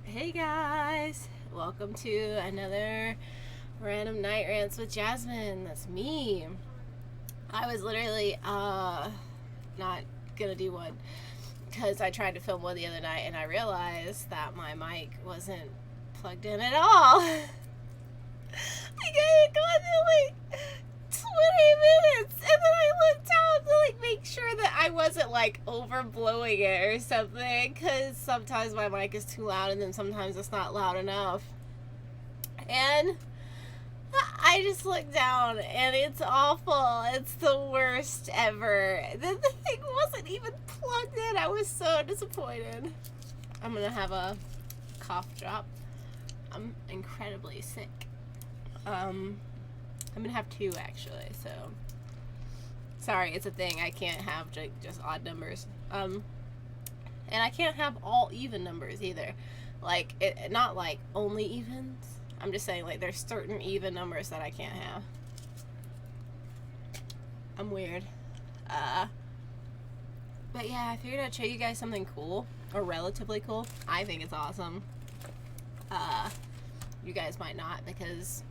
Hey guys, welcome to another random night rants with Jasmine. That's me. I was literally not gonna do one because I tried to film one the other night and I realized that my mic wasn't plugged in at all. Like I had gone through like 20 minutes and then I looked down to like make sure that I wasn't like overblowing it or something, because sometimes my mic is too loud and then sometimes it's not loud enough. And I just looked down and it's awful. It's the worst ever. The thing wasn't even plugged in. I was so disappointed. I'm gonna have a cough drop. I'm incredibly sick. I'm gonna have two actually, so sorry, it's a thing. I can't have just odd numbers. And I can't have all even numbers either. Like, not like only evens. I'm just saying, like, there's certain even numbers that I can't have. I'm weird. But yeah, I figured I'd show you guys something cool, or relatively cool. I think it's awesome. You guys might not, because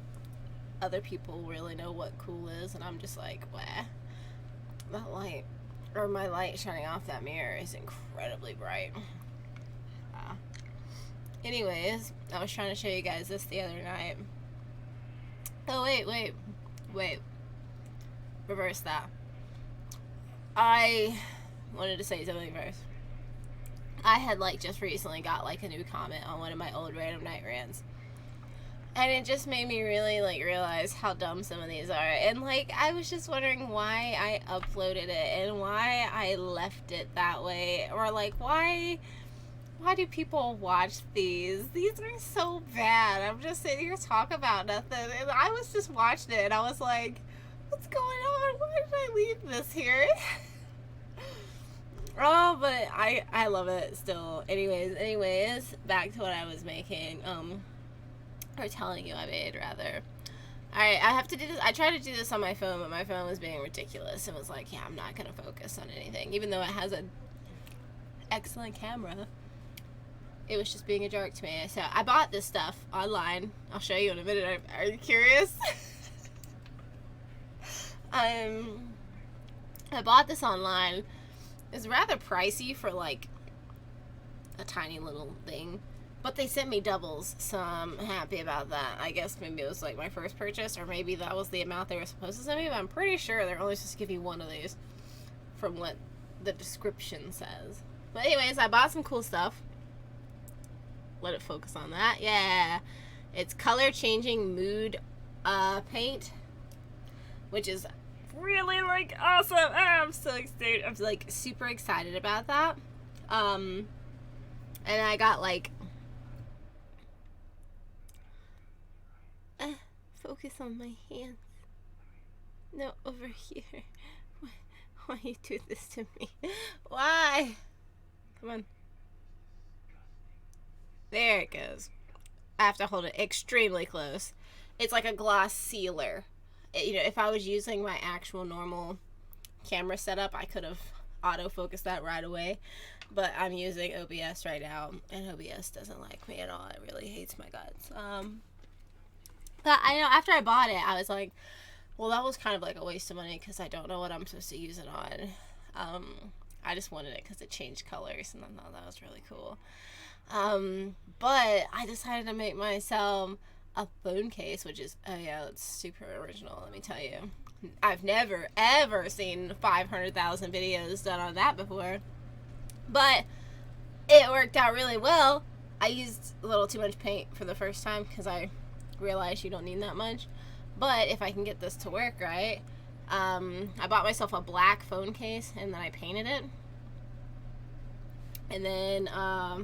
other people really know what cool is, and I'm just like, wah. That light, or my light shining off that mirror is incredibly bright. Anyways, I was trying to show you guys this the other night. Oh, wait. Reverse that. I wanted to say something first. I had like just recently got like a new comment on one of my old random night rants. And it just made me really like realize how dumb some of these are. And like, I was just wondering why I uploaded it and why I left it that way. Or like, why do people watch these? These are so bad. I'm just sitting here talking about nothing. And I was just watching it and I was like, what's going on? Why did I leave this here? Oh, but I love it still. Anyways, back to what I was making. Or telling you I made, rather. Alright, I have to do this. I tried to do this on my phone, but my phone was being ridiculous and was like, yeah, I'm not gonna focus on anything. Even though it has an excellent camera, it was just being a jerk to me. So I bought this stuff online. I'll show you in a minute. Are you curious? I bought this online. It's rather pricey for like a tiny little thing. But they sent me doubles, so I'm happy about that. I guess maybe it was like my first purchase, or maybe that was the amount they were supposed to send me, but I'm pretty sure they're only supposed to give you one of these from what the description says. But anyways, I bought some cool stuff. Let it focus on that. Yeah. It's color changing mood paint, which is really like awesome. I'm so excited. I'm like super excited about that. And I got like focus on my hands. No, over here. Why you do this to me? Why? Come on. There it goes. I have to hold it extremely close. It's like a gloss sealer. If I was using my actual normal camera setup, I could have autofocused that right away. But I'm using OBS right now, and OBS doesn't like me at all. It really hates my guts. But I know after I bought it, I was like, well, that was kind of like a waste of money because I don't know what I'm supposed to use it on. I just wanted it because it changed colors, and I thought that was really cool. But I decided to make myself a phone case, which is, oh yeah, it's super original, let me tell you. I've never, ever seen 500,000 videos done on that before. But it worked out really well. I used a little too much paint for the first time because I realized you don't need that much. But if I can get this to work right, I bought myself a black phone case and then I painted it. And then I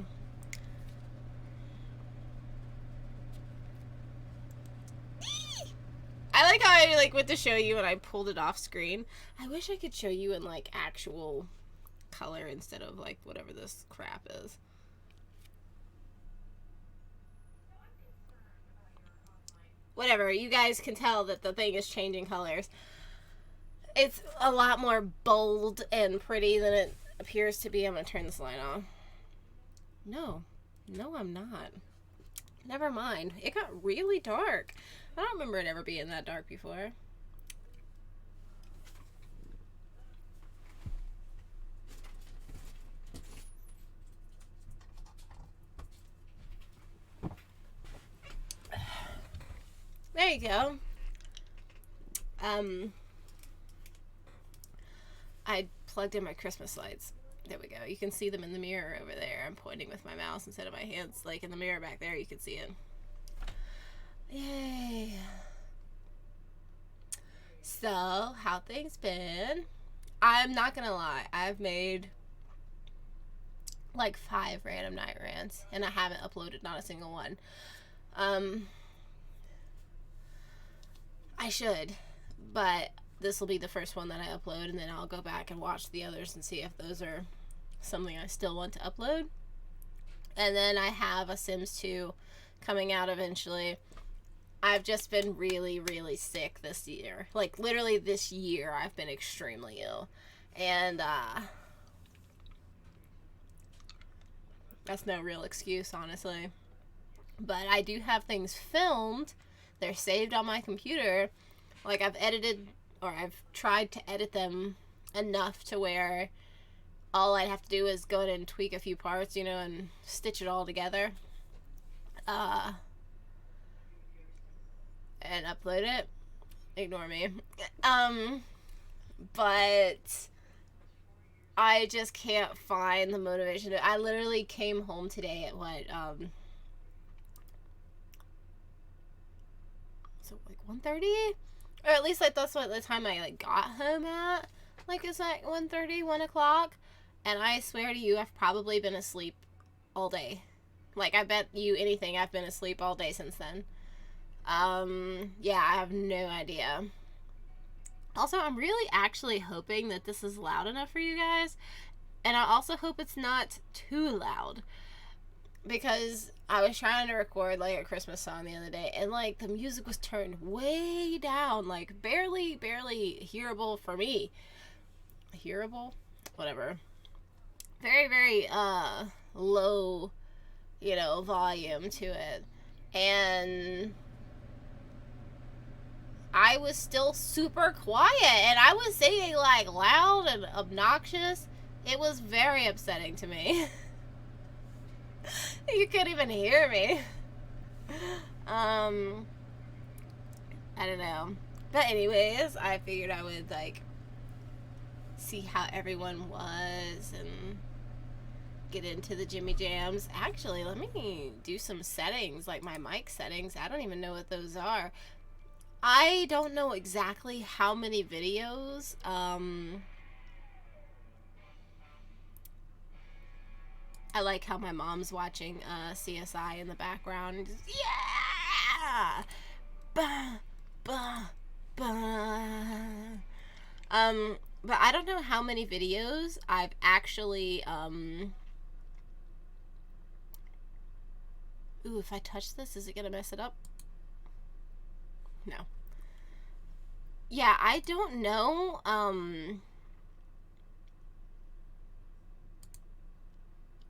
like how I like went to show you and I pulled it off screen. I wish I could show you in like actual color instead of like whatever this crap is. Whatever, you guys can tell that the thing is changing colors. It's a lot more bold and pretty than it appears to be. I'm gonna turn this light on. No. No, I'm not. Never mind. It got really dark. I don't remember it ever being that dark before. There you go. I plugged in my Christmas lights. There we go. You can see them in the mirror over there. I'm pointing with my mouse instead of my hands. Like in the mirror back there, you can see it. Yay. So, how things been? I'm not gonna lie. I've made like 5 random night rants, and I haven't uploaded not a single one. I should, but this will be the first one that I upload, and then I'll go back and watch the others and see if those are something I still want to upload. And then I have a Sims 2 coming out eventually. I've just been really, really sick this year. Like, literally this year, I've been extremely ill. And, that's no real excuse, honestly. But I do have things filmed. They're saved on my computer. Like, I've edited, or I've tried to edit them enough to where all I'd have to do is go in and tweak a few parts, you know, and stitch it all together. And upload it. Ignore me. But I just can't find the motivation. I literally came home today at what, so like 1:30? Or at least like that's what the time I like got home at. Like it's like 1:30, 1 o'clock. And I swear to you, I've probably been asleep all day. Like, I bet you anything, I've been asleep all day since then. Yeah, I have no idea. Also, I'm really actually hoping that this is loud enough for you guys. And I also hope it's not too loud. Because I was trying to record, like, a Christmas song the other day. And, like, the music was turned way down. Like, barely hearable for me. Hearable? Whatever. Very, very, low, you know, volume to it. And I was still super quiet, and I was singing like loud and obnoxious. It was very upsetting to me. You couldn't even hear me. I don't know. But anyways, I figured I would like see how everyone was and get into the Jimmy Jams. Actually, let me do some settings, like my mic settings. I don't even know what those are. I don't know exactly how many videos I like how my mom's watching CSI in the background. Yeah! Bah, bah, bah. But I don't know how many videos I've actually ooh, if I touch this, is it gonna mess it up? No. Yeah, I don't know.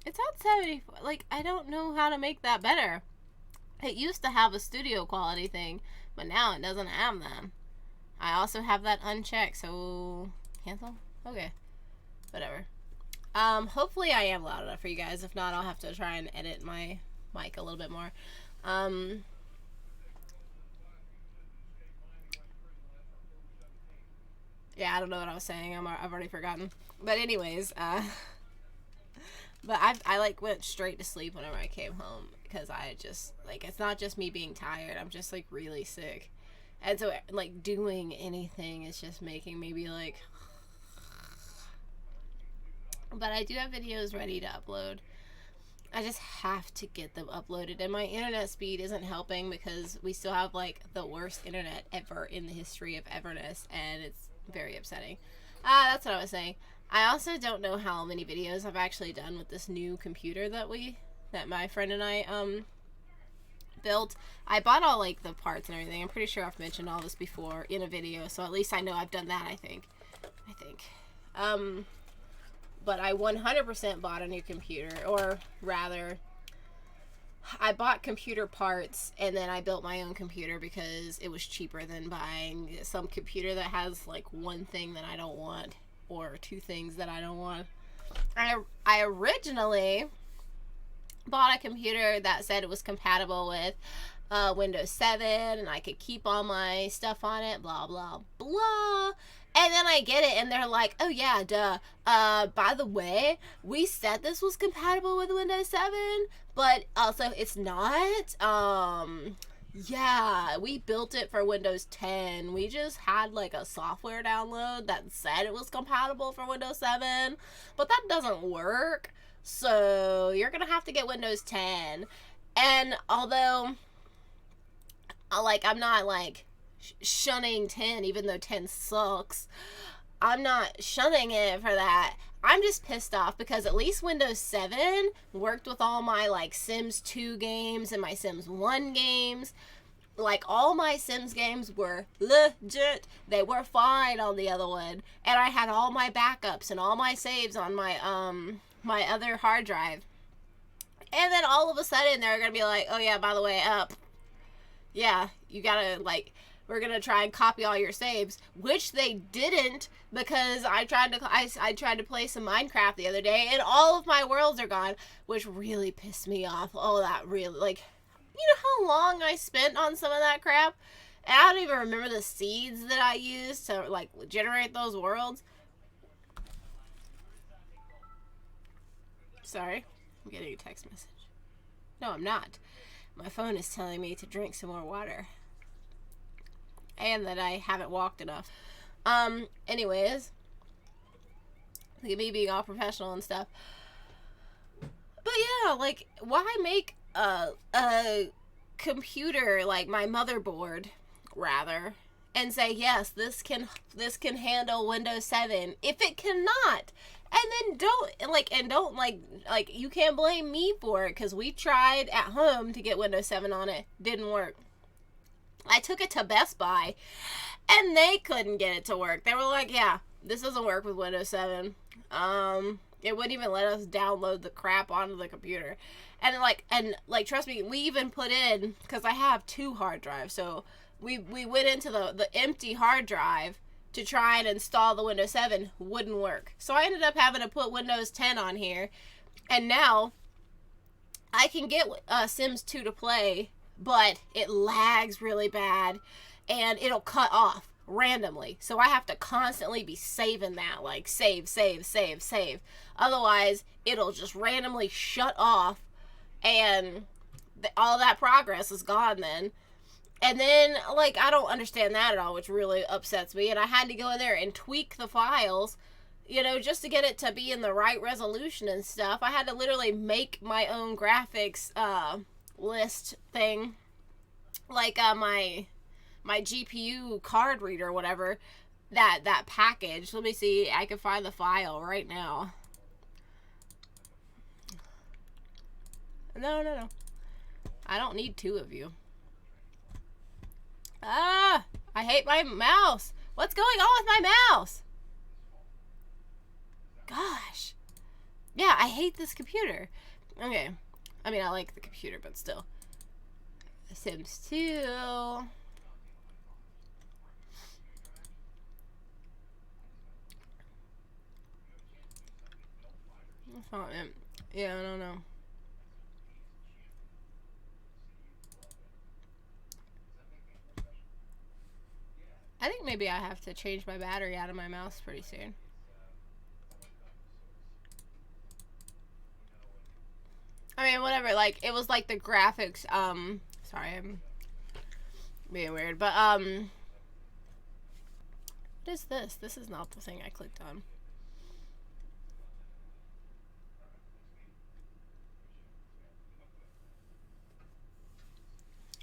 It's at 74. Like, I don't know how to make that better. It used to have a studio quality thing, but now it doesn't have that. I also have that unchecked, so cancel? Okay. Whatever. Hopefully I am loud enough for you guys. If not, I'll have to try and edit my mic a little bit more. Yeah, I don't know what I was saying. I've already forgotten. But anyways, but I like went straight to sleep whenever I came home because I just like, it's not just me being tired. I'm just like really sick. And so like doing anything is just making me be like, but I do have videos ready to upload. I just have to get them uploaded, and my internet speed isn't helping because we still have like the worst internet ever in the history of everness, and it's very upsetting. That's what I was saying. I also don't know how many videos I've actually done with this new computer that my friend and I built. I bought all like the parts and everything. I'm pretty sure I've mentioned all this before in a video, so at least I know I've done that. I think but I 100% bought a new computer, or rather I bought computer parts and then I built my own computer because it was cheaper than buying some computer that has like one thing that I don't want or two things that I don't want. I originally bought a computer that said it was compatible with Windows 7 and I could keep all my stuff on it, blah, blah, blah. And then I get it and they're like, oh yeah, duh. By the way, we said this was compatible with Windows 7, but also it's not. Yeah, we built it for Windows 10. We just had like a software download that said it was compatible for Windows 7, but that doesn't work. So you're gonna have to get Windows 10. And although, like, I'm not like shunning 10, even though 10 sucks, I'm not shunning it for that. I'm just pissed off because at least Windows 7 worked with all my like Sims 2 games and my Sims 1 games. Like, all my Sims games were legit. They were fine on the other one. And I had all my backups and all my saves on my my other hard drive. And then all of a sudden they're gonna be like, oh yeah, by the way, yeah, you gotta, like, we're gonna try and copy all your saves, which they didn't, because I tried to play some Minecraft the other day and all of my worlds are gone, which really pissed me off. Oh, that really, like, you know how long I spent on some of that crap? And I don't even remember the seeds that I used to, like, generate those worlds. Sorry, I'm getting a text message. No, I'm not. My phone is telling me to drink some more water. And that I haven't walked enough. Anyways. Look at me being all professional and stuff. But yeah, like, why make a computer, like my motherboard, rather, and say, yes, this can handle Windows 7, if it cannot? And then don't you can't blame me for it, because we tried at home to get Windows 7 on it. Didn't work. I took it to Best Buy, and they couldn't get it to work. They were like, yeah, this doesn't work with Windows 7. It wouldn't even let us download the crap onto the computer. And trust me, we even put in, because I have 2 hard drives, so we went into the empty hard drive to try and install the Windows 7. Wouldn't work. So I ended up having to put Windows 10 on here, and now I can get Sims 2 to play, but it lags really bad and it'll cut off randomly. So I have to constantly be saving that, like save. Otherwise, it'll just randomly shut off and all that progress is gone then. And then, like, I don't understand that at all, which really upsets me. And I had to go in there and tweak the files, you know, just to get it to be in the right resolution and stuff. I had to literally make my own graphics list thing, like my GPU card reader, whatever, that package. Let me see, I can find the file right now. No, I don't need 2 of you. I hate my mouse. What's going on with my mouse? Gosh. Yeah, I hate this computer. Okay. I mean, I like the computer, but still. Sims 2. That's not it. Yeah, I don't know. I think maybe I have to change my battery out of my mouse pretty soon. I mean, whatever, like, it was like the graphics, sorry, I'm being weird, but, what is this? This is not the thing I clicked on.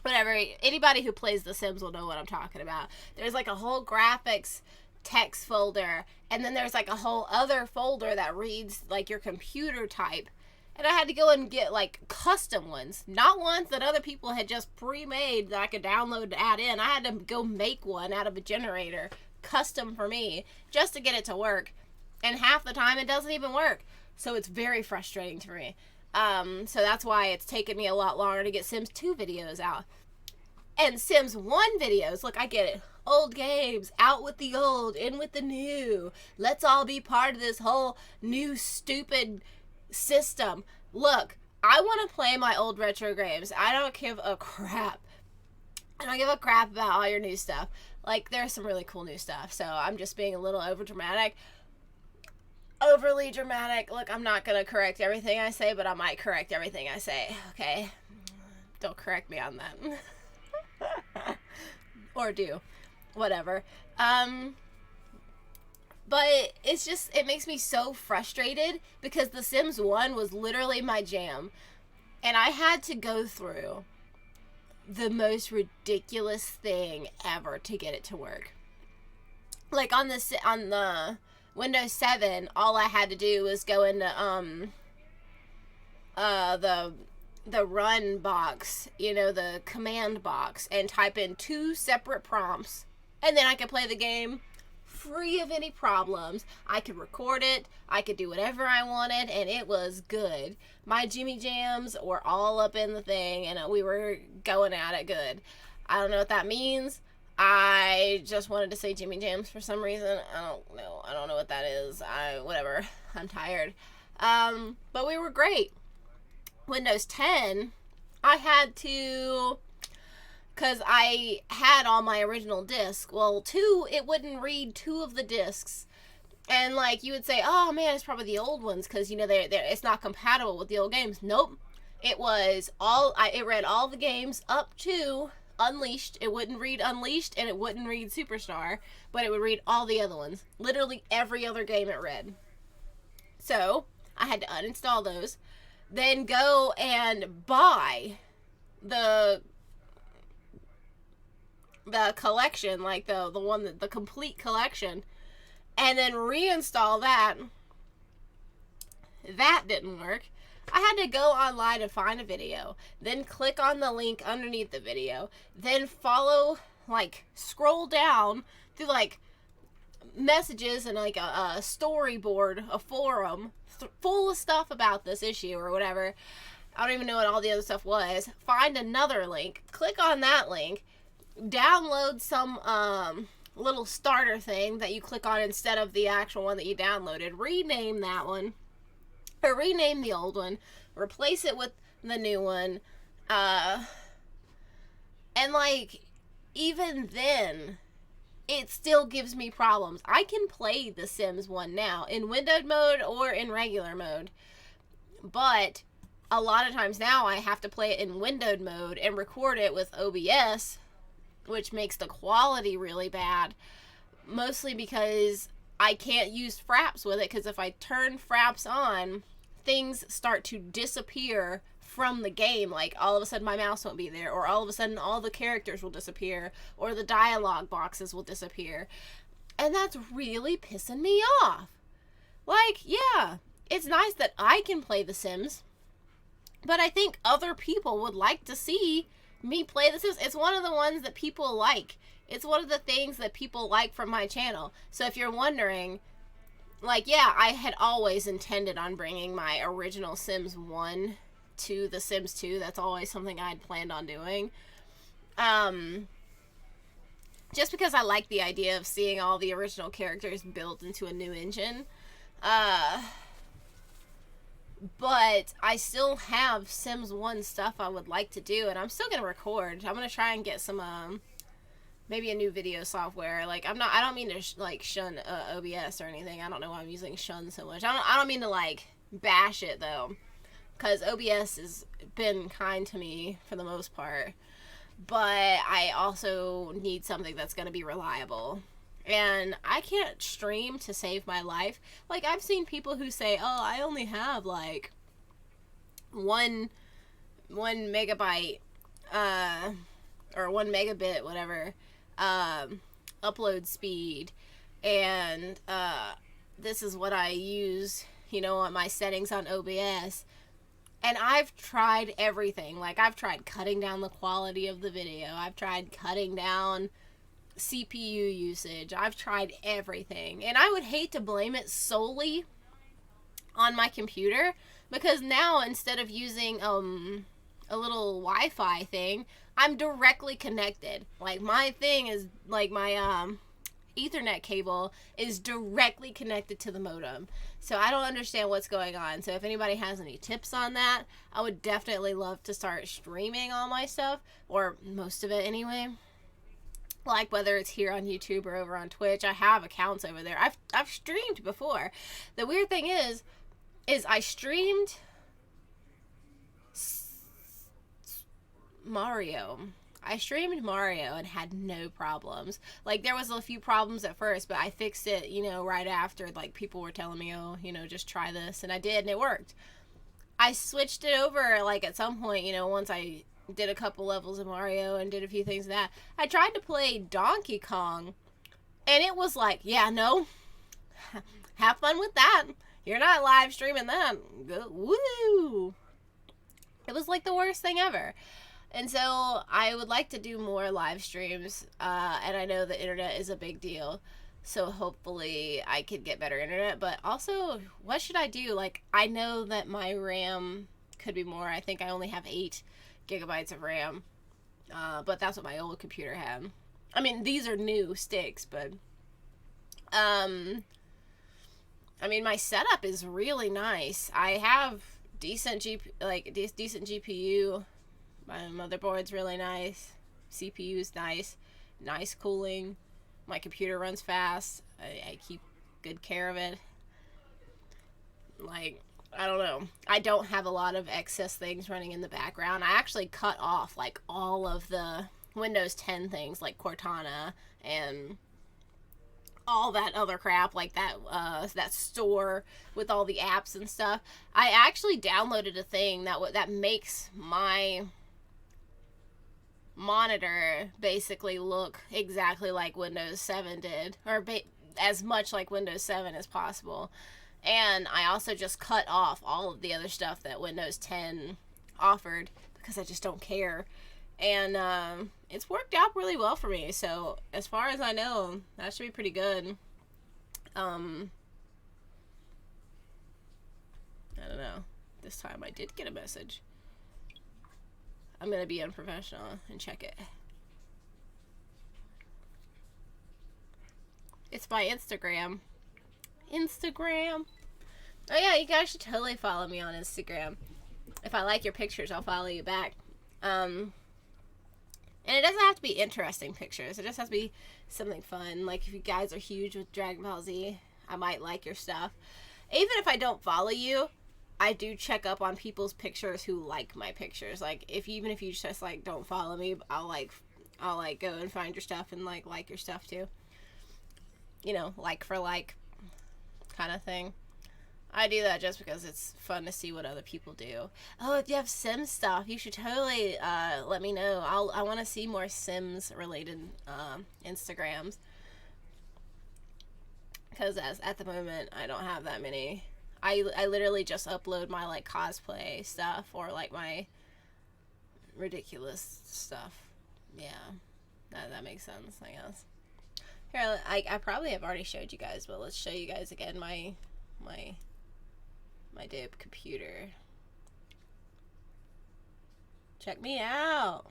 Whatever, anybody who plays The Sims will know what I'm talking about. There's like a whole graphics text folder, and then there's like a whole other folder that reads like your computer type. And I had to go and get like custom ones, not ones that other people had just pre-made that I could download to add in. I had to go make one out of a generator, custom for me, just to get it to work. And half the time it doesn't even work. So it's very frustrating to me. So that's why it's taken me a lot longer to get Sims 2 videos out. And Sims 1 videos, look, I get it. Old games, out with the old, in with the new. Let's all be part of this whole new stupid system. Look, I want to play my old retro games. I don't give a crap. I don't give a crap about all your new stuff. Like, there's some really cool new stuff, so I'm just being a little overly dramatic. Look, I'm not gonna correct everything I say, but I might correct everything I say, okay? Don't correct me on that. Or do. Whatever. But it's just, it makes me so frustrated because The Sims 1 was literally my jam. And I had to go through the most ridiculous thing ever to get it to work. Like on the Windows 7, all I had to do was go into the run box, you know, the command box, and type in 2 separate prompts, and then I could play the game free of any problems. I could record it, I could do whatever I wanted, and it was good. My Jimmy Jams were all up in the thing, and we were going at it good. I don't know what that means. I just wanted to say Jimmy Jams for some reason. I don't know what that is. Whatever. I'm tired. But we were great. Windows 10, I had to, because I had all my original discs. Well, it wouldn't read 2 of the discs. And, like, you would say, oh, man, it's probably the old ones, because, you know, it's not compatible with the old games. Nope. It read all the games up to Unleashed. It wouldn't read Unleashed, and it wouldn't read Superstar, but it would read all the other ones. Literally every other game it read. So, I had to uninstall those. Then go and buy the collection, like the complete collection, and then reinstall that. That didn't work. I had to go online and find a video, then click on the link underneath the video, then follow, like, scroll down through, like, messages and, like, a storyboard, a forum full of stuff about this issue or whatever. I don't even know what all the other stuff was. Find another link, click on that link, download some little starter thing that you click on instead of the actual one that you downloaded, rename that one, or rename the old one, replace it with the new one, and, like, even then, it still gives me problems. I can play The Sims 1 now in windowed mode or in regular mode, but a lot of times now I have to play it in windowed mode and record it with OBS, which makes the quality really bad, mostly because I can't use fraps with it, because if I turn fraps on, things start to disappear from the game. Like, all of a sudden my mouse won't be there, or all of a sudden all the characters will disappear, or the dialogue boxes will disappear, and that's really pissing me off. Like, yeah, it's nice that I can play The Sims, but I think other people would like to see me play The Sims. It's one of the ones that people like. It's one of the things that people like from my channel. So if you're wondering, like, yeah, I had always intended on bringing my original Sims 1 to The Sims 2. That's always something I'd planned on doing. Just because I like the idea of seeing all the original characters built into a new engine. But I still have Sims 1 stuff I would like to do, and I'm still going to record. I'm going to try and get some, maybe a new video software. Like, I don't mean to, shun OBS or anything. I don't know why I'm using shun so much. I don't mean to, like, bash it, though, because OBS has been kind to me for the most part. But I also need something that's going to be reliable. And I can't stream to save my life. Like, I've seen people who say, oh, I only have, like, one megabyte, or 1 megabit, whatever, upload speed. And, this is what I use, you know, on my settings on OBS. And I've tried everything. Like, I've tried cutting down the quality of the video. I've tried cutting down CPU usage. I've tried everything. And I would hate to blame it solely on my computer, Because now, instead of using a little Wi-Fi thing, I'm directly connected. Like, my thing is, like, my Ethernet cable is directly connected to the modem. So I don't understand what's going on. So if anybody has any tips on that, I would definitely love to start streaming all my stuff, or most of it anyway. Like, whether it's here on YouTube or over on Twitch, I have accounts over there. I've streamed before. The weird thing is I streamed Mario. I streamed Mario and had no problems. Like, there was a few problems at first, but I fixed it, you know, right after. Like, people were telling me, oh, you know, just try this. And I did, and it worked. I switched it over, like, at some point, you know, once I did a couple levels of Mario and did a few things of that. I tried to play Donkey Kong, and it was like, yeah, no. Have fun with that. You're not live streaming that. Woo! It was like the worst thing ever. And so I would like to do more live streams, and I know the internet is a big deal, so hopefully I could get better internet. But also, what should I do? Like, I know that my RAM could be more. I think I only have 8 gigabytes of RAM, but that's what my old computer had. I mean, these are new sticks, but I mean, my setup is really nice. I have decent GPU. My motherboard's really nice. CPU's nice. Nice cooling. My computer runs fast. I keep good care of it. Like, I don't know. I don't have a lot of excess things running in the background. I actually cut off, like, all of the Windows 10 things, like Cortana and all that other crap, like that store with all the apps and stuff. I actually downloaded a thing that makes my monitor basically look exactly like Windows 7 did, or as much like Windows 7 as possible. And I also just cut off all of the other stuff that Windows 10 offered because I just don't care. And it's worked out really well for me. So as far as I know, that should be pretty good. I don't know. This time I did get a message. I'm going to be unprofessional and check it. It's by Instagram. Instagram. Oh yeah, you guys should totally follow me on Instagram. If I like your pictures, I'll follow you back. And it doesn't have to be interesting pictures. It just has to be something fun. Like, if you guys are huge with Dragon Ball Z, I might like your stuff. Even if I don't follow you, I do check up on people's pictures who like my pictures. Like, even if you just, like, don't follow me, I'll go and find your stuff and, like your stuff too. You know, like for like kind of thing. I do that just because it's fun to see what other people do. Oh, if you have Sims stuff, you should totally let me know. I want to see more Sims related Instagrams. Because at the moment, I don't have that many. I literally just upload my, like, cosplay stuff or, like, my ridiculous stuff. Yeah, that makes sense, I guess. Here, I probably have already showed you guys, but let's show you guys again my dope computer. Check me out.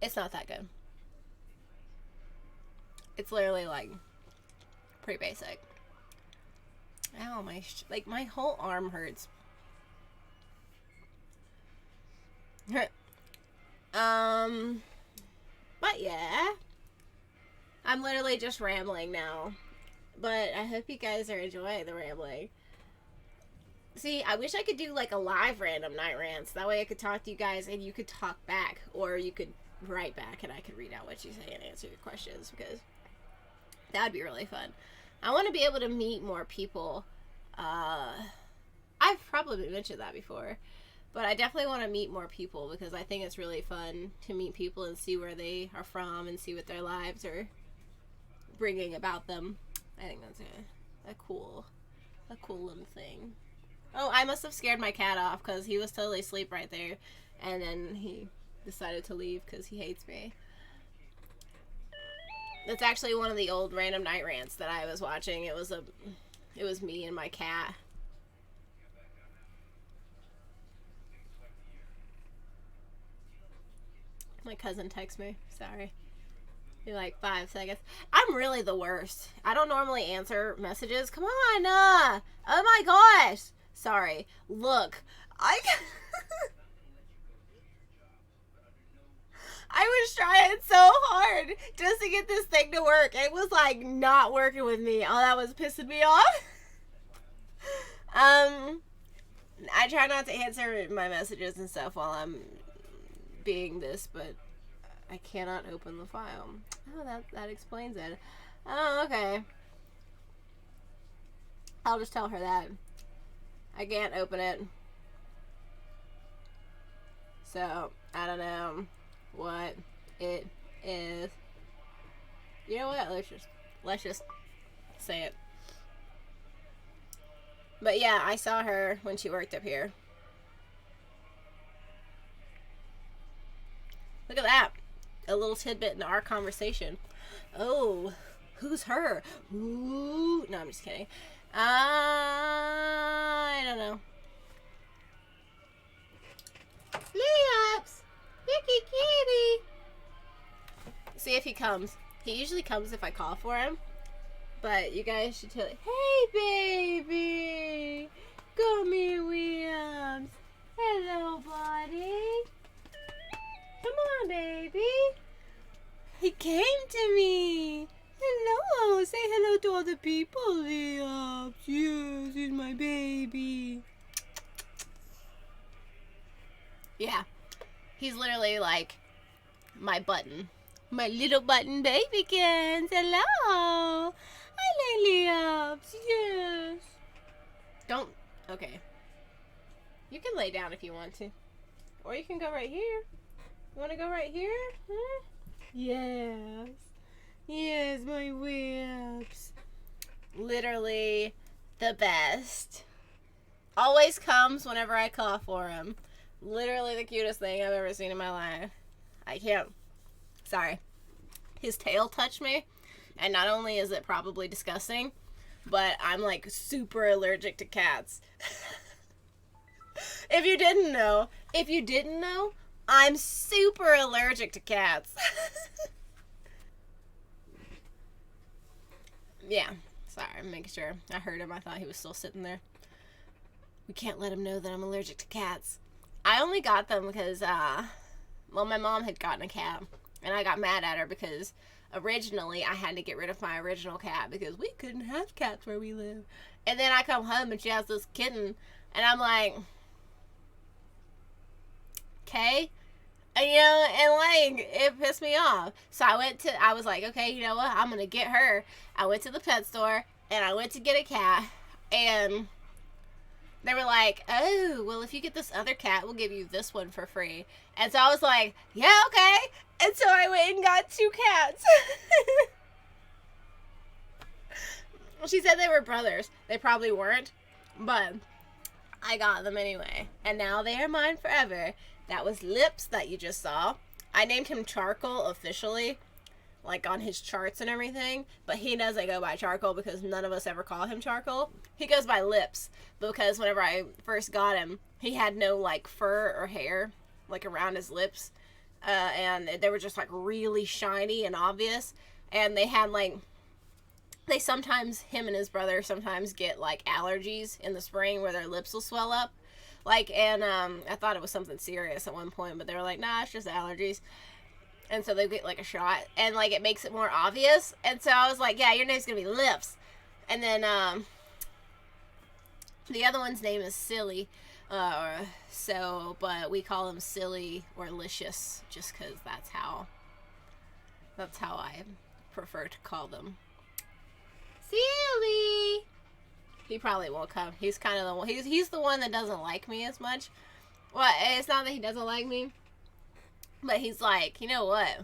It's not that good. It's literally, like, pretty basic. Ow, my whole arm hurts. But yeah, I'm literally just rambling now. But I hope you guys are enjoying the rambling. See, I wish I could do, like, a live random night rants. That way I could talk to you guys and you could talk back. Or you could write back and I could read out what you say and answer your questions. Because that would be really fun. I want to be able to meet more people. I've probably mentioned that before. But I definitely want to meet more people because I think it's really fun to meet people and see where they are from and see what their lives are bringing about them. I think that's a cool little thing. Oh, I must have scared my cat off because he was totally asleep right there. And then he decided to leave because he hates me. That's actually one of the old Random Night Rants that I was watching. It was me and my cat. My cousin texts me. Sorry. In like 5 seconds. I'm really the worst. I don't normally answer messages. Come on. Oh my gosh. Sorry. Look. I was trying so hard just to get this thing to work. It was like not working with me. Oh, that was pissing me off. I try not to answer my messages and stuff while I'm being this, but I cannot open the file. Oh, that explains it. Oh, okay. I'll just tell her that. I can't open it. So, I don't know what it is. You know what? Let's just say it. But yeah, I saw her when she worked up here. Look at that. A little tidbit in our conversation. Oh, who's her? Ooh. No, I'm just kidding. I don't know. Leops! Vicky Kitty! See if he comes. He usually comes if I call for him. But you guys should tell him, hey, baby! Come here, Williams. Hello, buddy. Come on, baby. He came to me. Hello. Say hello to all the people, Leops. Yes, he's my baby. Yeah. He's literally like my button. My little button babykins. Hello. Hi, Leops. Yes. Don't. Okay. You can lay down if you want to. Or you can go right here. You want to go right here? Huh? Yes. Yes, my whips. Literally the best. Always comes whenever I call for him. Literally the cutest thing I've ever seen in my life. I can't. Sorry. His tail touched me. And not only is it probably disgusting, but I'm like super allergic to cats. If you didn't know, I'm super allergic to cats. Yeah. Sorry, I'm making sure. I heard him. I thought he was still sitting there. We can't let him know that I'm allergic to cats. I only got them because, well, my mom had gotten a cat. And I got mad at her because originally I had to get rid of my original cat because we couldn't have cats where we live. And then I come home and she has this kitten. And I'm like, okay. And, you know, and like, it pissed me off. So I was like, okay, you know what? I'm going to get her. I went to the pet store and I went to get a cat. And they were like, oh, well, if you get this other cat, we'll give you this one for free. And so I was like, yeah, okay. And so I went and got 2 cats. She said they were brothers. They probably weren't. But I got them anyway. And now they are mine forever. That was Lips that you just saw. I named him Charcoal officially, like on his charts and everything. But he doesn't go by Charcoal because none of us ever call him Charcoal. He goes by Lips because whenever I first got him, he had no like fur or hair like around his lips. And they were just like really shiny and obvious. And they had like, him and his brother sometimes get like allergies in the spring where their lips will swell up. Like, and I thought it was something serious at one point, but they were like, nah, it's just allergies. And so they get like a shot, and like it makes it more obvious. And so I was like, yeah, your name's gonna be Lips. And then the other one's name is Silly. But we call him Silly or Licious just because that's how I prefer to call them. Silly. He probably won't come. He's kind of the one. He's the one that doesn't like me as much. Well, it's not that he doesn't like me, but he's like, you know what?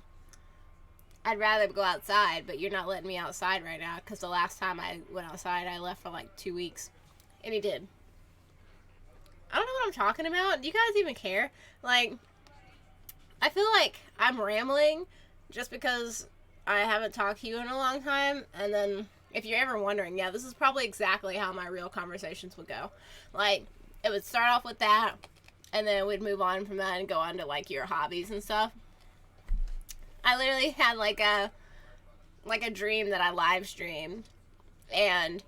I'd rather go outside, but you're not letting me outside right now because the last time I went outside, I left for like 2 weeks, and he did. I don't know what I'm talking about. Do you guys even care? Like, I feel like I'm rambling just because I haven't talked to you in a long time, and then if you're ever wondering, yeah, this is probably exactly how my real conversations would go. Like, it would start off with that, and then we'd move on from that and go on to, like, your hobbies and stuff. I literally had, like a dream that I live streamed, and,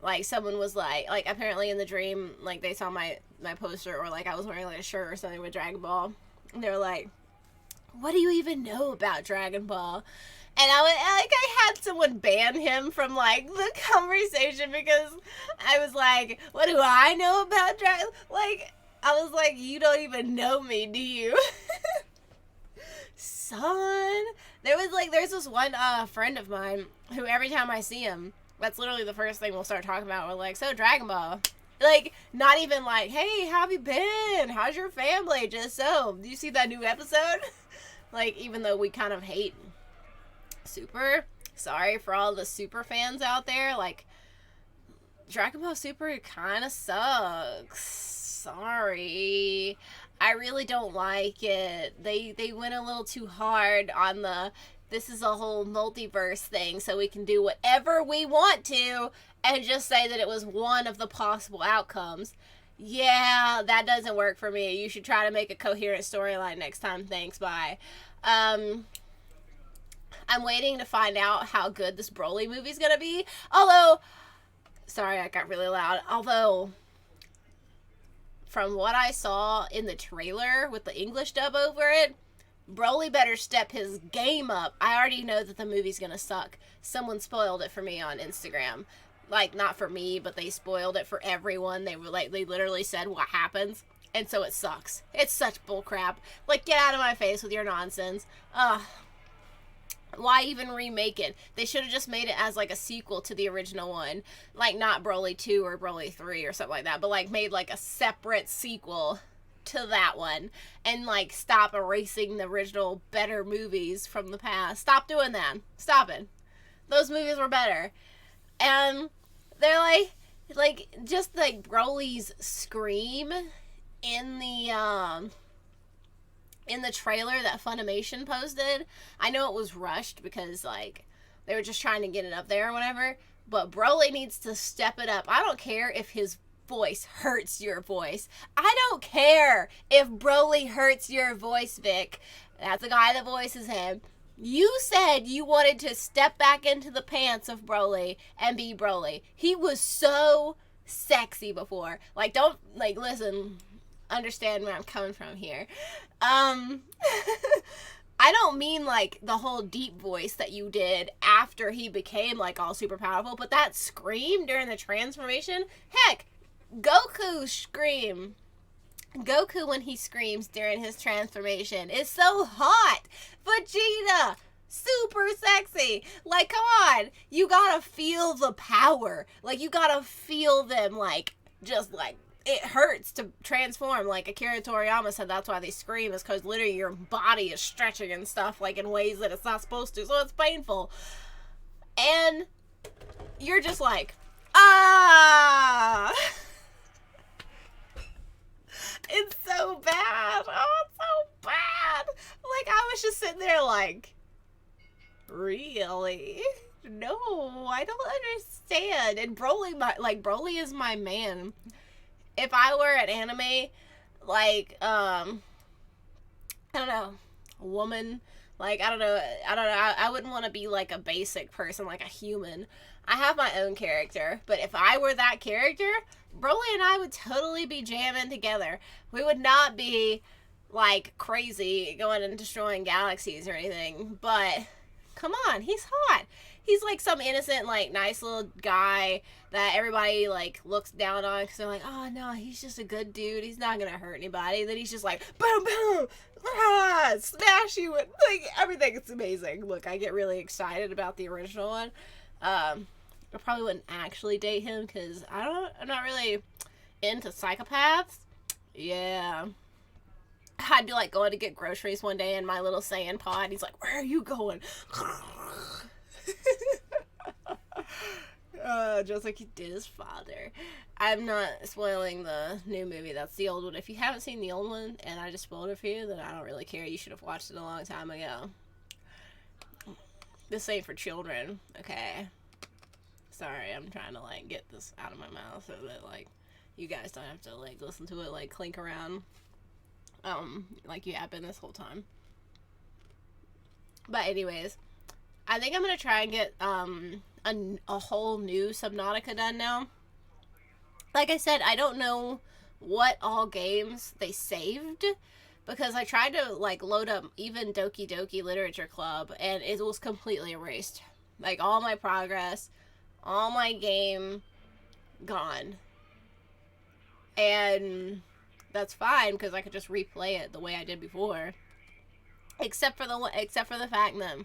like, someone was like, apparently in the dream, like, they saw my poster, or, like, I was wearing, like, a shirt or something with Dragon Ball, and they were like, what do you even know about Dragon Ball? And I had someone ban him from, like, the conversation because I was like, what do I know about Dragon? Like, I was like, you don't even know me, do you? Son. There's this one friend of mine who every time I see him, that's literally the first thing we'll start talking about. We're like, so Dragon Ball. Like, not even like, hey, how have you been? How's your family? Just so, do you see that new episode? Like, even though we kind of hate Super, sorry for all the Super fans out there. Like, Dragon Ball Super kind of sucks. Sorry. I really don't like it. They went a little too hard on the, this is a whole multiverse thing, so we can do whatever we want to, and just say that it was one of the possible outcomes. Yeah, that doesn't work for me. You should try to make a coherent storyline next time. Thanks, bye. I'm waiting to find out how good this Broly movie's gonna be. Although, sorry, I got really loud. Although, from what I saw in the trailer with the English dub over it, Broly better step his game up. I already know that the movie's gonna suck. Someone spoiled it for me on Instagram. Like, not for me, but they spoiled it for everyone. They were like, they literally said what happens. And so it sucks. It's such bullcrap. Like, get out of my face with your nonsense. Why even remake it? They should have just made it as, like, a sequel to the original one. Like, not Broly 2 or Broly 3 or something like that, but, like, made, like, a separate sequel to that one. And, like, stop erasing the original better movies from the past. Stop doing that. Stop it. Those movies were better. And they're, like, just, like, Broly's scream in the trailer that Funimation posted. I know it was rushed because, like, they were just trying to get it up there or whatever, but Broly needs to step it up. I don't care if his voice hurts your voice. I don't care if Broly hurts your voice, Vic. That's the guy that voices him. You said you wanted to step back into the pants of Broly and be Broly. He was so sexy before. Like, don't, like, listen, understand where I'm coming from here. I don't mean, like, the whole deep voice that you did after he became, like, all super powerful, but that scream during the transformation, heck, Goku's scream. Goku, when he screams during his transformation, is so hot. Vegeta, super sexy. Like, come on. You gotta feel the power. Like, you gotta feel them, like, just, like, it hurts to transform. Like Akira Toriyama said, that's why they scream, is because literally your body is stretching and stuff, like, in ways that it's not supposed to, so it's painful. And you're just like, ah! It's so bad. Oh, it's so bad. Like, I was just sitting there like, really? No, I don't understand. And Broly is my man. If I were an anime, like, I don't know, a woman, like, I don't know, I wouldn't want to be, like, a basic person, like a human. I have my own character, but if I were that character, Broly and I would totally be jamming together. We would not be, like, crazy going and destroying galaxies or anything, but come on, he's hot. He's, like, some innocent, like, nice little guy that everybody, like, looks down on because they're like, oh, no, he's just a good dude. He's not going to hurt anybody. Then he's just like, boom, boom, ah, smash you. With, like, everything. It's amazing. Look, I get really excited about the original one. I probably wouldn't actually date him because I'm not really into psychopaths. Yeah. I'd be, like, going to get groceries one day in my little Saiyan pod. He's like, where are you going? Just like he did his father. I'm not spoiling the new movie. That's the old one. If you haven't seen the old one and I just spoiled it for you, then I don't really care. You should have watched it a long time ago. This ain't for children, okay? Sorry, I'm trying to, like, get this out of my mouth so that, like, you guys don't have to, like, listen to it, like, clink around, like you have been this whole time. But anyways, I think I'm gonna try and get, a whole new Subnautica done now. Like I said, I don't know what all games they saved, because I tried to, like, load up even Doki Doki Literature Club, and it was completely erased. Like, all my progress, all my game, gone. And that's fine, because I could just replay it the way I did before. Except for the fact that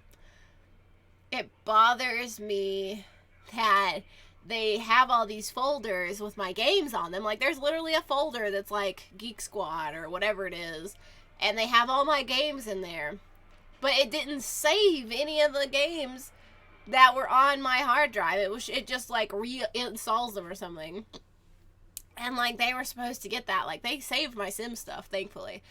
it bothers me that they have all these folders with my games on them. Like, there's literally a folder that's like Geek Squad or whatever it is, and they have all my games in there, but it didn't save any of the games that were on my hard drive. It just like reinstalls them or something. And like, they were supposed to get that. Like, they saved my Sim stuff, thankfully.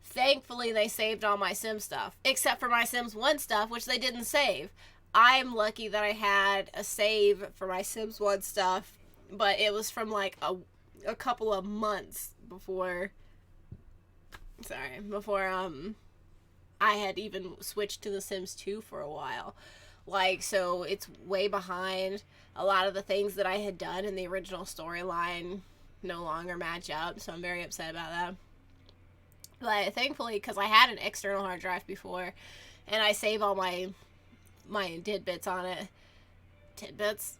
Thankfully, they saved all my Sim stuff, except for my Sims 1 stuff, which they didn't save. I'm lucky that I had a save for my Sims 1 stuff, but it was from like a couple of months before I had even switched to The Sims 2 for a while. Like, so it's way behind. A lot of the things that I had done in the original storyline no longer match up, so I'm very upset about that. But thankfully, because I had an external hard drive before, and I save all my tidbits on it. Tidbits?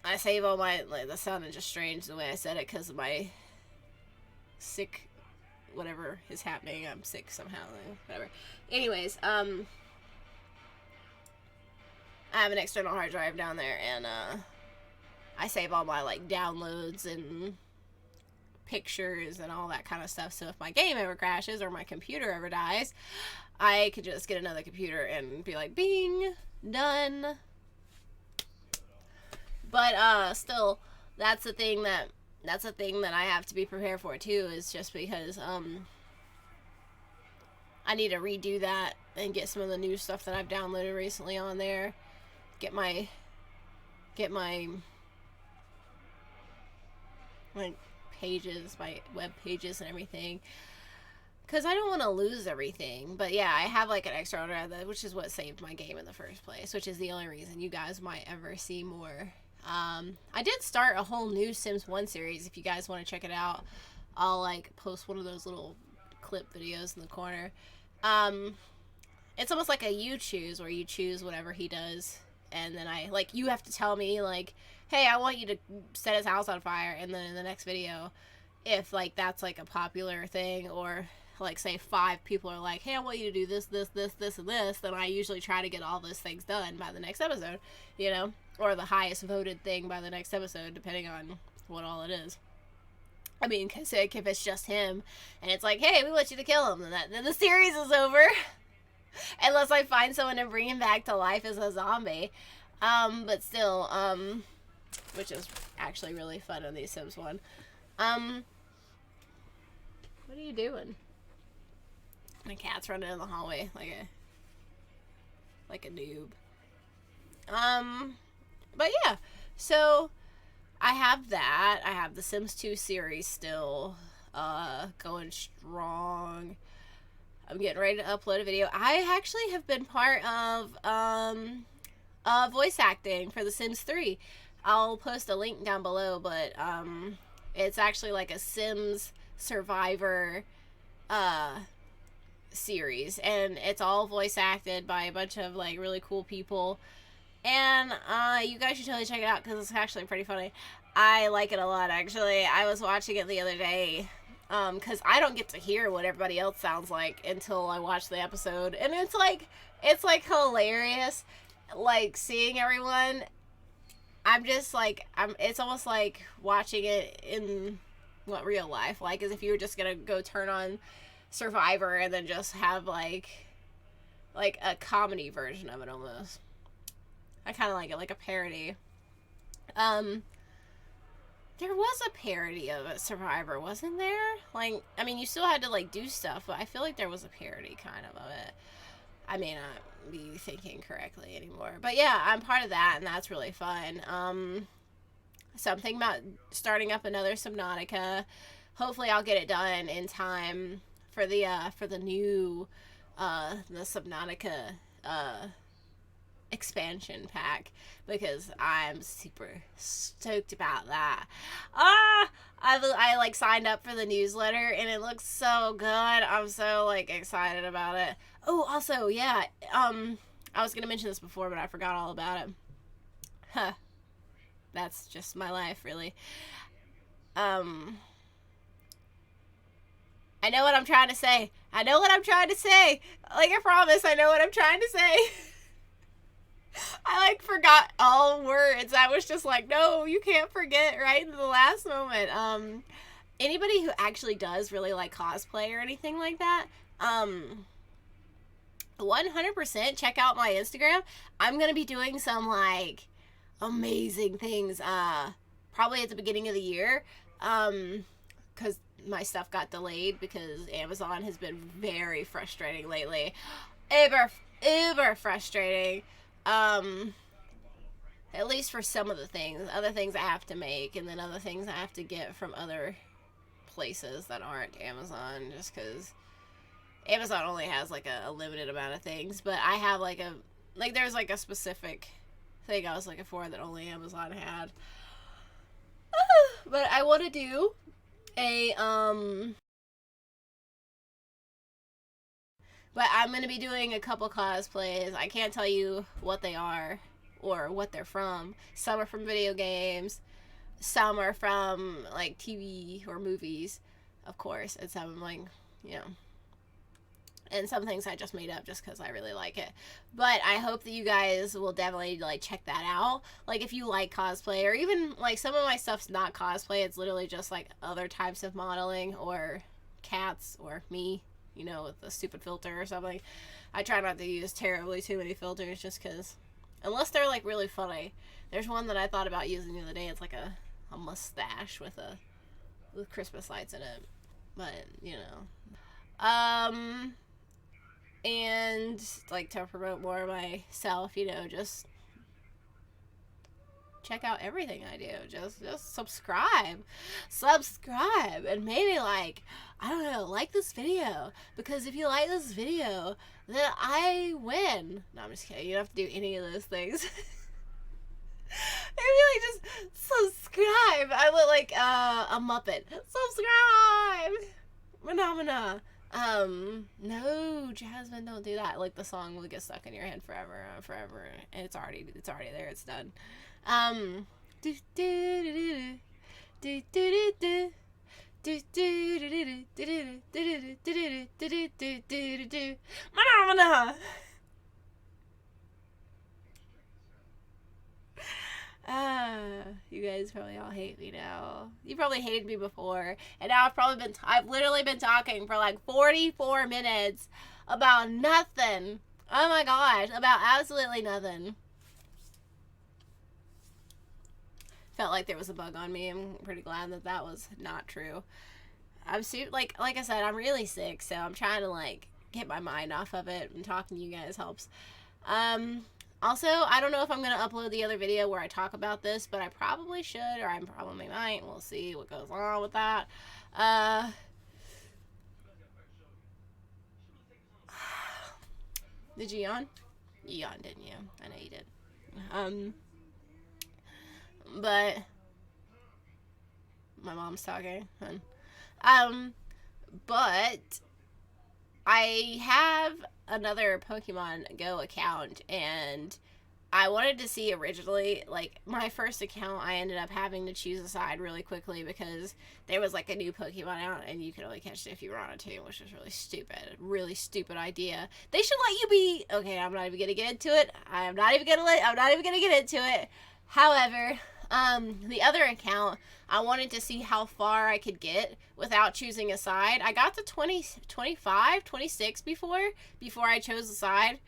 I save all my, like, that sounded just strange the way I said it because of my sick, whatever is happening. I'm sick somehow, whatever. Anyways, I have an external hard drive down there, and I save all my, like, downloads and pictures and all that kind of stuff, so if my game ever crashes or my computer ever dies, I could just get another computer and be like, bing, done. But still, that's the thing that I have to be prepared for too, is just because I need to redo that and get some of the new stuff that I've downloaded recently on there. Get my like pages, my web pages and everything, because I don't want to lose everything. But yeah, I have like an extra drive, which is what saved my game in the first place, which is the only reason you guys might ever see more. I did start a whole new Sims 1 series. If you guys want to check it out, I'll like post one of those little clip videos in the corner. It's almost like a you choose, where you choose whatever he does, and then you have to tell me, like, hey, I want you to set his house on fire, and then in the next video, if, like, that's, like, a popular thing, or, like, say 5 people are like, hey, I want you to do this, this, this, this, and this, then I usually try to get all those things done by the next episode, you know, or the highest voted thing by the next episode, depending on what all it is. I mean, cause, like, if it's just him, and it's like, hey, we want you to kill him, then the series is over. Unless I find someone and bring him back to life as a zombie. But still, which is actually really fun on the Sims 1. What are you doing? My cat's running in the hallway like a noob. But yeah, so I have that. I have the Sims 2 series still, going strong. I'm getting ready to upload a video. I actually have been part of voice acting for The Sims 3. I'll post a link down below, but it's actually like a Sims Survivor series, and it's all voice acted by a bunch of like really cool people. And you guys should totally check it out because it's actually pretty funny. I like it a lot, actually. I was watching it the other day. Because I don't get to hear what everybody else sounds like until I watch the episode. And it's like hilarious, like, seeing everyone. I'm just like, it's almost like watching it in real life, like, as if you were just gonna go turn on Survivor and then just have like a comedy version of it almost. I kind of like it, like a parody. There was a parody of a Survivor, wasn't there? Like, I mean, you still had to, like, do stuff, but I feel like there was a parody kind of it. I may not be thinking correctly anymore. But yeah, I'm part of that, and that's really fun. Something about starting up another Subnautica. Hopefully, I'll get it done in time for the new the Subnautica expansion pack, because I'm super stoked about that. I like signed up for the newsletter and it looks so good. I'm so like excited about it. Oh, also, yeah, I was gonna mention this before, but I forgot all about it. Huh. That's just my life, really. Um, I know what I'm trying to say. I know what I'm trying to say. Like, I promise, I know what I'm trying to say. I like forgot all words. I was just like, no, you can't forget right in the last moment. Anybody who actually does really like cosplay or anything like that, 100% check out my Instagram. I'm gonna be doing some like amazing things. Probably at the beginning of the year. Because my stuff got delayed because Amazon has been very frustrating lately. Uber frustrating. At least for some of the things. Other things I have to make, and then other things I have to get from other places that aren't Amazon, just because Amazon only has like a limited amount of things. But I have like there's like a specific thing I was looking for that only Amazon had. But I want to do a but I'm going to be doing a couple cosplays. I can't tell you what they are or what they're from. Some are from video games. Some are from, like, TV or movies, of course. And some, like, you know. And some things I just made up just because I really like it. But I hope that you guys will definitely, like, check that out. Like, if you like cosplay, or even, like, some of my stuff's not cosplay. It's literally just, like, other types of modeling, or cats, or me, you know, with a stupid filter or something. I try not to use terribly too many filters just because, unless they're like really funny. There's one that I thought about using the other day. It's like a mustache with Christmas lights in it. But, you know. And like to promote more of myself, you know, just check out everything I do. Just subscribe, and maybe like, I don't know, like this video, because if you like this video, then I win. No, I'm just kidding. You don't have to do any of those things. Maybe like just subscribe. I look like a Muppet. Subscribe. Phenomena. No, Jasmine, don't do that. Like, the song will get stuck in your head forever, and it's already there. It's done. Do do do do do do do do do do. You guys probably all hate me now. You probably hated me before, and now I've literally been talking for like 44 minutes about nothing. Oh my gosh, about absolutely nothing. Felt like there was a bug on me. I'm pretty glad that was not true. I'm like I said, I'm really sick, so I'm trying to like get my mind off of it, and talking to you guys helps. Also, I don't know if I'm going to upload the other video where I talk about this, but I probably should, or I probably might. We'll see what goes on with that. Did you yawn? You yawned, didn't you? I know you did. But my mom's talking. But I have another Pokemon Go account, and I wanted to see originally, like, my first account, I ended up having to choose a side really quickly because there was, like, a new Pokemon out, and you could only catch it if you were on a team, which was really stupid idea. They should let you be, okay, I'm not even gonna get into it. I'm not even gonna get into it. However, the other account, I wanted to see how far I could get without choosing a side. I got to 20, 25, 26 before I chose a side.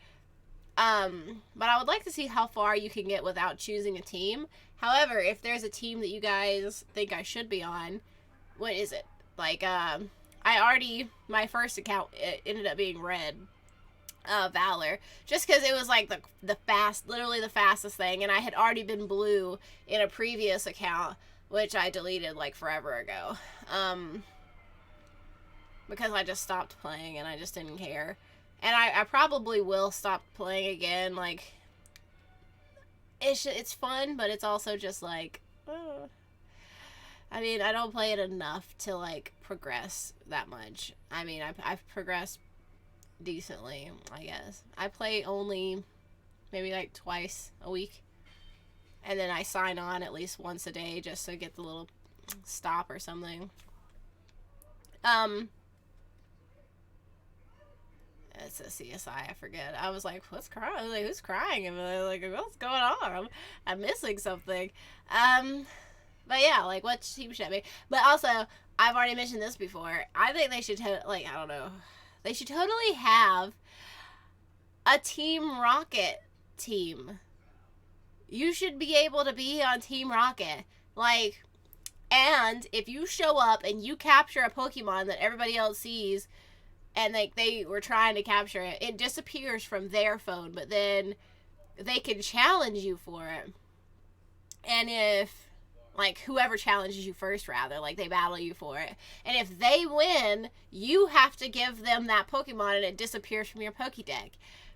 But I would like to see how far you can get without choosing a team. However, if there's a team that you guys think I should be on, what is it? Like, my first account, it ended up being red. Valor, just because it was like literally the fastest thing, and I had already been blue in a previous account, which I deleted like forever ago, because I just stopped playing and I just didn't care. And I probably will stop playing again. Like, it's fun, but it's also just like, I mean, I don't play it enough to like progress that much. I mean, I've progressed decently, I guess. I play only maybe like twice a week, and then I sign on at least once a day just to get the little stop or something. It's a CSI, I forget. I was like, what's crying? I was like, who's crying? And I was like, what's going on? I'm missing something. But yeah, like, what team should I be? But also, I've already mentioned this before. I think they should, like, I don't know. They should totally have a Team Rocket team. You should be able to be on Team Rocket. Like, and if you show up and you capture a Pokemon that everybody else sees, and they were trying to capture it, it disappears from their phone, but then they can challenge you for it. And if, like, whoever challenges you first, rather, like, they battle you for it, and if they win, you have to give them that Pokemon, and it disappears from your Pokédex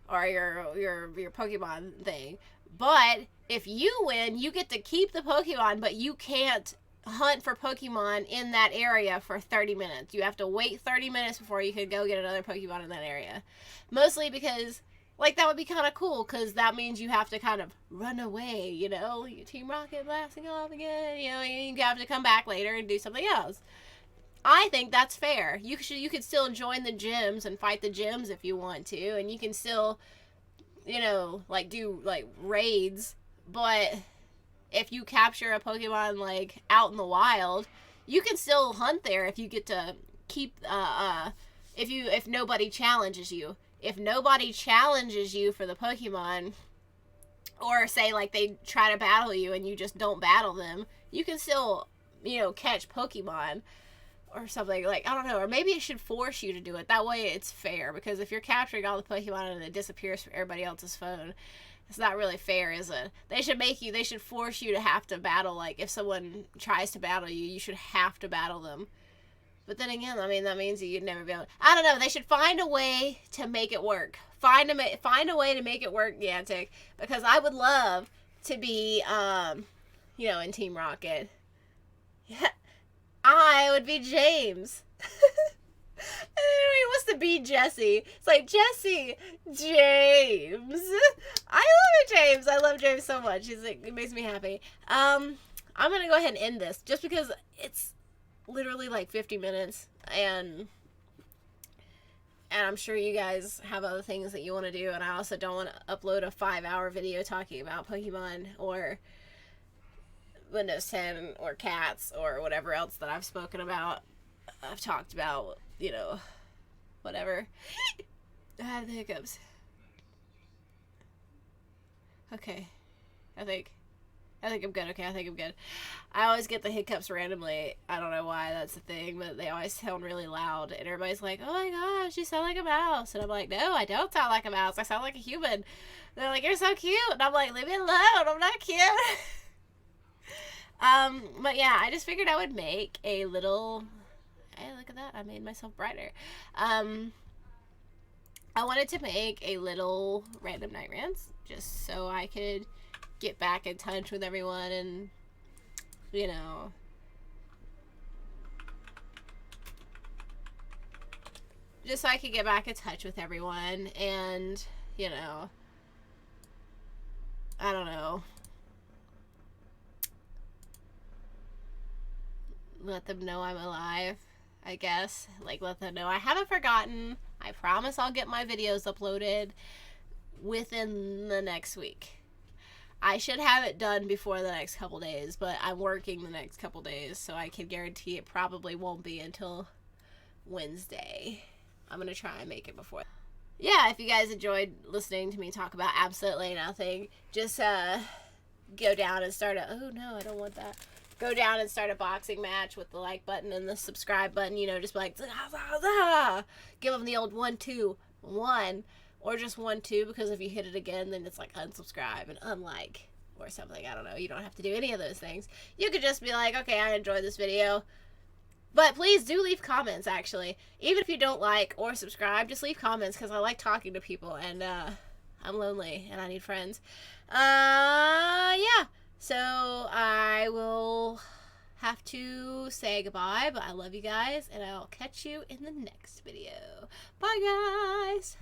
or your Pokemon thing. But if you win, you get to keep the Pokemon, but you can't hunt for Pokemon in that area for 30 minutes. You have to wait 30 minutes before you can go get another Pokemon in that area. Mostly because, like, that would be kind of cool, because that means you have to kind of run away, you know? Team Rocket blasting off again, you know, you have to come back later and do something else. I think that's fair. You could still join the gyms and fight the gyms if you want to, and you can still, you know, like, do, like, raids, but if you capture a Pokemon, like, out in the wild, you can still hunt there if you get to keep, if nobody challenges you. If nobody challenges you for the Pokemon, or say, like, they try to battle you and you just don't battle them, you can still, you know, catch Pokemon or something. Like, I don't know, or maybe it should force you to do it. That way it's fair, because if you're capturing all the Pokemon and it disappears from everybody else's phone, it's not really fair, is it? They should force you to have to battle. Like, if someone tries to battle you, you should have to battle them. But then again, I mean, that means you'd never be able to, I don't know, they should find a way to make it work. Find a way to make it work, Niantic, because I would love to be, you know, in Team Rocket. Yeah, I would be James. He wants to be Jesse. It's like, Jesse, James. I love James so much. He's like, it makes me happy. I'm gonna go ahead and end this, just because it's literally like 50 minutes, and I'm sure you guys have other things that you want to do, and I also don't want to upload a 5-hour video talking about Pokemon or Windows 10 or cats or whatever else that I've spoken about. I've talked about, you know, whatever. I have the hiccups. Okay. I think I'm good. Okay, I think I'm good. I always get the hiccups randomly. I don't know why that's a thing, but they always sound really loud. And everybody's like, oh my gosh, you sound like a mouse. And I'm like, no, I don't sound like a mouse. I sound like a human. They're like, you're so cute. And I'm like, leave me alone. I'm not cute. But yeah, I just figured I would make a little... Hey, look at that. I made myself brighter. I wanted to make a little random night rants just so I could get back in touch with everyone, and, you know, just so I could get back in touch with everyone, and, you know, I don't know, let them know I'm alive, I guess. Like, let them know I haven't forgotten. I promise I'll get my videos uploaded within the next week. I should have it done before the next couple days, but I'm working the next couple days, so I can guarantee it probably won't be until Wednesday. I'm going to try and make it before. Yeah, if you guys enjoyed listening to me talk about absolutely nothing, just go down and start a... Oh, no, I don't want that. Go down and start a boxing match with the like button and the subscribe button, you know, just be like, give them the old 1, 2, 1. or just 1, 2, because if you hit it again, then it's like unsubscribe and unlike or something. I don't know. You don't have to do any of those things. You could just be like, okay, I enjoyed this video. But please do leave comments, actually. Even if you don't like or subscribe, just leave comments, because I like talking to people, and I'm lonely and I need friends. Yeah. So I will have to say goodbye, but I love you guys, and I'll catch you in the next video. Bye, guys.